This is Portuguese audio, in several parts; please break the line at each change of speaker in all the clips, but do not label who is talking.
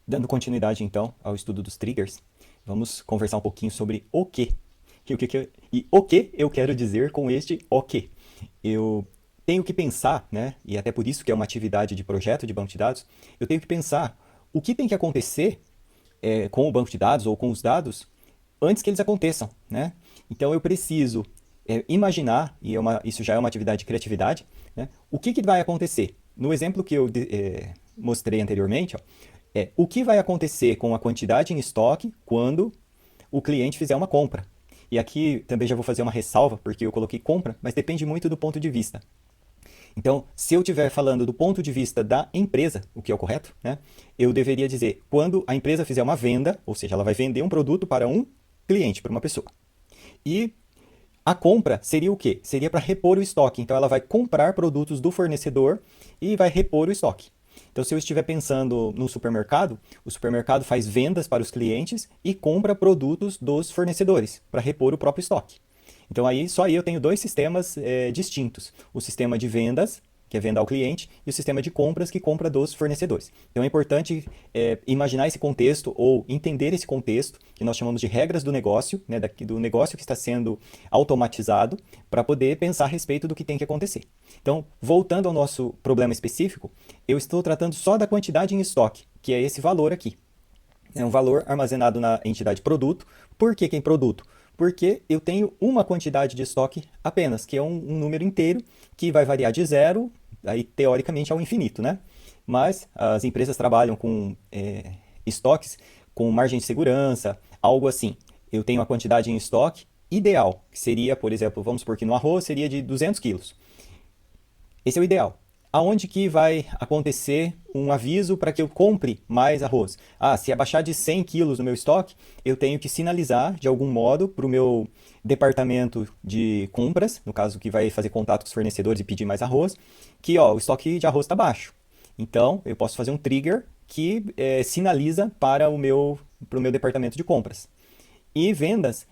Dando continuidade, então, ao estudo dos triggers, vamos conversar um pouquinho sobre o que. E o que eu quero dizer com este o que. Eu tenho que pensar, né, e até por isso que é uma atividade de projeto de banco de dados, eu tenho que pensar o que tem que acontecer com o banco de dados ou com os dados antes que eles aconteçam, né? Então eu preciso imaginar, e isso já é uma atividade de criatividade, né? O que vai acontecer? No exemplo que eu mostrei anteriormente, ó, o que vai acontecer com a quantidade em estoque quando o cliente fizer uma compra. E aqui também já vou fazer uma ressalva, porque eu coloquei compra, mas depende muito do ponto de vista. Então, se eu estiver falando do ponto de vista da empresa, o que é o correto, né? Eu deveria dizer quando a empresa fizer uma venda, ou seja, ela vai vender um produto para um cliente, para uma pessoa. E a compra seria o quê? Seria para repor o estoque. Então, ela vai comprar produtos do fornecedor e vai repor o estoque. Então, se eu estiver pensando no supermercado, o supermercado faz vendas para os clientes e compra produtos dos fornecedores para repor o próprio estoque. Então, só aí eu tenho dois sistemas distintos: o sistema de vendas, que é venda ao cliente, e o sistema de compras, que compra dos fornecedores. Então, é importante imaginar esse contexto ou entender esse contexto, que nós chamamos de regras do negócio, né, do negócio que está sendo automatizado, para poder pensar a respeito do que tem que acontecer. Então, voltando ao nosso problema específico, eu estou tratando só da quantidade em estoque, que é esse valor aqui. É um valor armazenado na entidade produto. Por que em produto? Porque eu tenho uma quantidade de estoque apenas, que é um número inteiro que vai variar de zero, aí teoricamente ao infinito, né? Mas as empresas trabalham com estoques com margem de segurança, algo assim. Eu tenho a quantidade em estoque ideal, que seria, por exemplo, vamos supor que no arroz seria de 200 quilos. Esse é o ideal. Aonde que vai acontecer um aviso para que eu compre mais arroz? Ah, se abaixar de 100 quilos no meu estoque, eu tenho que sinalizar de algum modo para o meu departamento de compras, no caso que vai fazer contato com os fornecedores e pedir mais arroz, que ó, o estoque de arroz está baixo. Então, eu posso fazer um trigger que sinaliza para o meu departamento de compras. E vendas,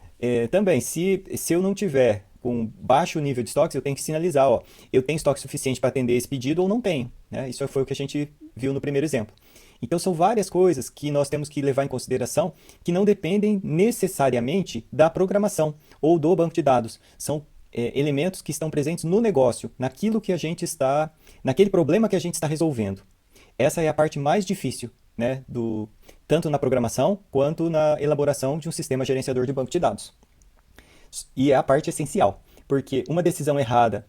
também, se eu não tiver com baixo nível de estoques, eu tenho que sinalizar, ó, eu tenho estoque suficiente para atender esse pedido ou não tenho. Né? Isso foi o que a gente viu no primeiro exemplo. Então, são várias coisas que nós temos que levar em consideração que não dependem necessariamente da programação ou do banco de dados. São elementos que estão presentes no negócio, naquele problema que a gente está resolvendo. Essa é a parte mais difícil, né, tanto na programação quanto na elaboração de um sistema gerenciador de banco de dados. E é a parte essencial, porque uma decisão errada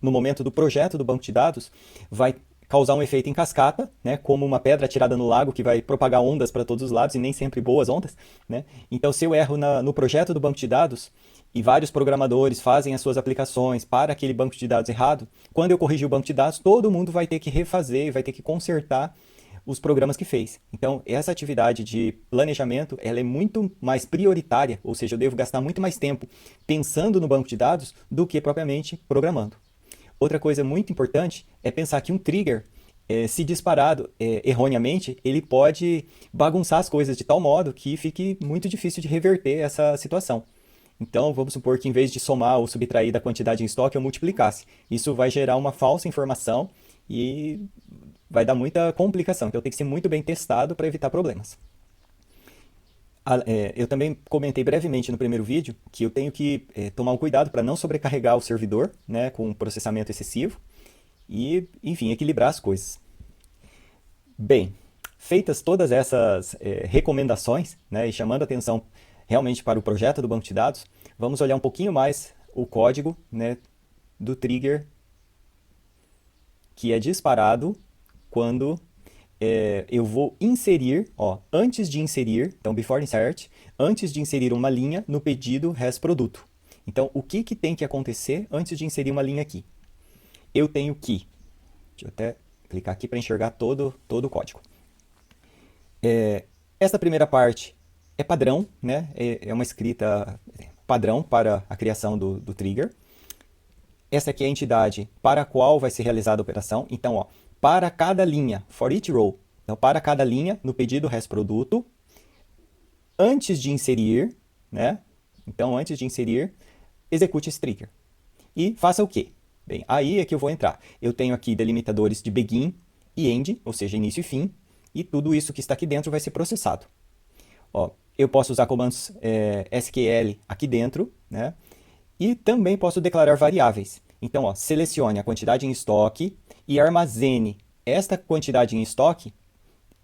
no momento do projeto do banco de dados vai causar um efeito em cascata, né, como uma pedra atirada no lago que vai propagar ondas para todos os lados e nem sempre boas ondas. Né? Então, se eu erro no projeto do banco de dados e vários programadores fazem as suas aplicações para aquele banco de dados errado, quando eu corrigir o banco de dados, todo mundo vai ter que refazer, vai ter que consertar os programas que fez. Então, essa atividade de planejamento, ela é muito mais prioritária, ou seja, eu devo gastar muito mais tempo pensando no banco de dados do que propriamente programando. Outra coisa muito importante é pensar que um trigger, se disparado erroneamente, ele pode bagunçar as coisas de tal modo que fique muito difícil de reverter essa situação. Então, vamos supor que em vez de somar ou subtrair da quantidade em estoque, eu multiplicasse. Isso vai gerar uma falsa informação e vai dar muita complicação. Então, tem que ser muito bem testado para evitar problemas. Eu também comentei brevemente no primeiro vídeo que eu tenho que tomar um cuidado para não sobrecarregar o servidor, né, com um processamento excessivo e, enfim, equilibrar as coisas. Bem, feitas todas essas recomendações, né, e chamando a atenção realmente para o projeto do banco de dados, vamos olhar um pouquinho mais o código, né, do trigger que é disparado quando eu vou inserir, ó, antes de inserir, então before insert, antes de inserir uma linha no pedido res produto. Então, o que tem que acontecer antes de inserir uma linha aqui? Eu tenho que, deixa eu até clicar aqui para enxergar todo o código. Esta primeira parte é padrão, né? É uma escrita padrão para a criação do trigger. Essa aqui é a entidade para a qual vai ser realizada a operação. Então, ó, para cada linha, for each row, então para cada linha no pedido res produto, antes de inserir, né? Então, antes de inserir, execute esse trigger. E faça o quê? Bem, aí é que eu vou entrar. Eu tenho aqui delimitadores de begin e end, ou seja, início e fim. e tudo isso que está aqui dentro vai ser processado. Ó, eu posso usar comandos SQL aqui dentro, né? E também posso declarar variáveis. Então, ó, selecione a quantidade em estoque e armazene esta quantidade em estoque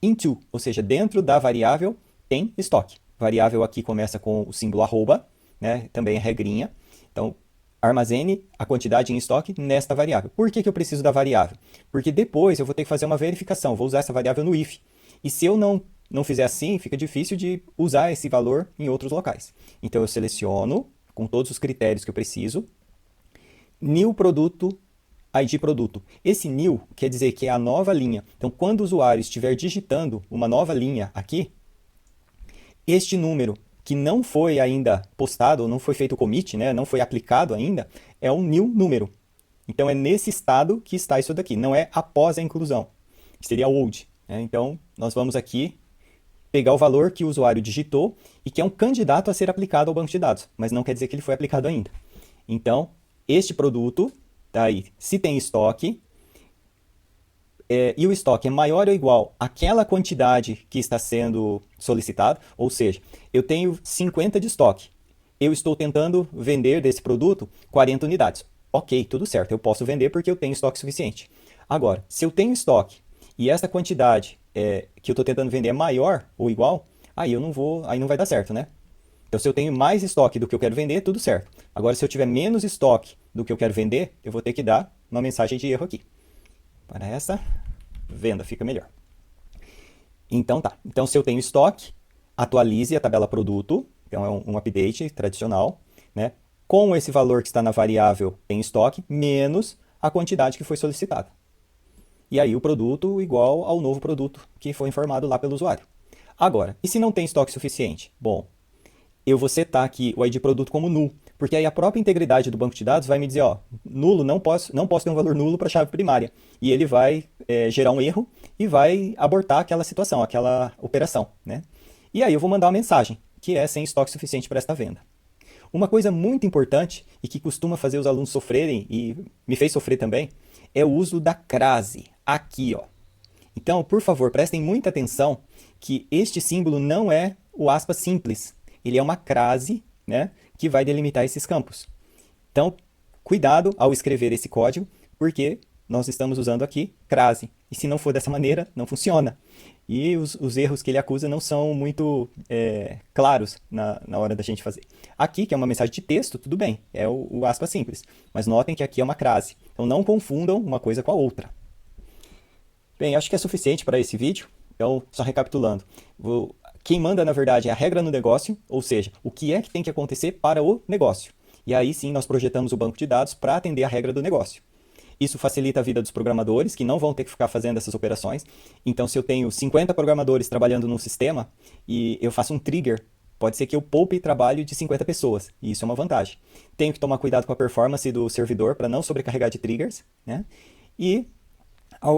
into, ou seja, dentro da variável tem estoque. Variável aqui começa com o símbolo arroba, né? Também é regrinha. Então, armazene a quantidade em estoque nesta variável. Por que eu preciso da variável? Porque depois eu vou ter que fazer uma verificação. Vou usar essa variável no if. E se eu não fizer assim, fica difícil de usar esse valor em outros locais. Então, eu seleciono com todos os critérios que eu preciso. New produto, ID produto. Esse new quer dizer que é a nova linha. Então, quando o usuário estiver digitando uma nova linha aqui, este número que não foi ainda postado, ou não foi feito o commit, né, não foi aplicado ainda, é um new número. Então, é nesse estado que está isso daqui, não é após a inclusão, que seria old. Né? Então, nós vamos aqui pegar o valor que o usuário digitou e que é um candidato a ser aplicado ao banco de dados, mas não quer dizer que ele foi aplicado ainda. Então, este produto, tá aí, se tem estoque, e o estoque é maior ou igual àquela quantidade que está sendo solicitada, ou seja, eu tenho 50 de estoque, eu estou tentando vender desse produto 40 unidades. Ok, tudo certo, eu posso vender porque eu tenho estoque suficiente. Agora, se eu tenho estoque e essa quantidade que eu estou tentando vender é maior ou igual, aí não vai dar certo, né? Então, se eu tenho mais estoque do que eu quero vender, tudo certo. Agora, se eu tiver menos estoque do que eu quero vender, eu vou ter que dar uma mensagem de erro aqui. Para essa venda, fica melhor. Então, tá. Então, se eu tenho estoque, atualize a tabela produto, então é um update tradicional, né? Com esse valor que está na variável tem estoque, menos a quantidade que foi solicitada. E aí o produto igual ao novo produto que foi informado lá pelo usuário. Agora, e se não tem estoque suficiente? Bom, eu vou setar aqui o ID produto como null, porque aí a própria integridade do banco de dados vai me dizer, ó, nulo, não posso ter um valor nulo para a chave primária. E ele vai gerar um erro e vai abortar aquela situação, aquela operação, né? E aí eu vou mandar uma mensagem, que é sem estoque suficiente para esta venda. Uma coisa muito importante e que costuma fazer os alunos sofrerem, e me fez sofrer também, é o uso da crase, aqui, ó. Então, por favor, prestem muita atenção que este símbolo não é o aspas simples, ele é uma crase, né, que vai delimitar esses campos. Então, cuidado ao escrever esse código, porque nós estamos usando aqui crase. E se não for dessa maneira, não funciona. E os erros que ele acusa não são muito claros na hora da gente fazer. Aqui, que é uma mensagem de texto, tudo bem, é o aspas simples. Mas notem que aqui é uma crase. Então não confundam uma coisa com a outra. Bem, acho que é suficiente para esse vídeo. Então, só recapitulando. Quem manda, na verdade, é a regra no negócio, ou seja, o que é que tem que acontecer para o negócio. E aí sim nós projetamos o banco de dados para atender a regra do negócio. Isso facilita a vida dos programadores, que não vão ter que ficar fazendo essas operações. Então, se eu tenho 50 programadores trabalhando num sistema e eu faço um trigger, pode ser que eu poupe trabalho de 50 pessoas, e isso é uma vantagem. Tenho que tomar cuidado com a performance do servidor para não sobrecarregar de triggers, né? E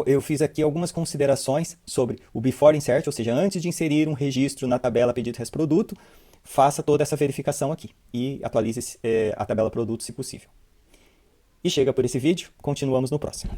eu fiz aqui algumas considerações sobre o before insert, ou seja, antes de inserir um registro na tabela pedido-produto, faça toda essa verificação aqui e atualize a tabela produto se possível. E chega por esse vídeo, continuamos no próximo.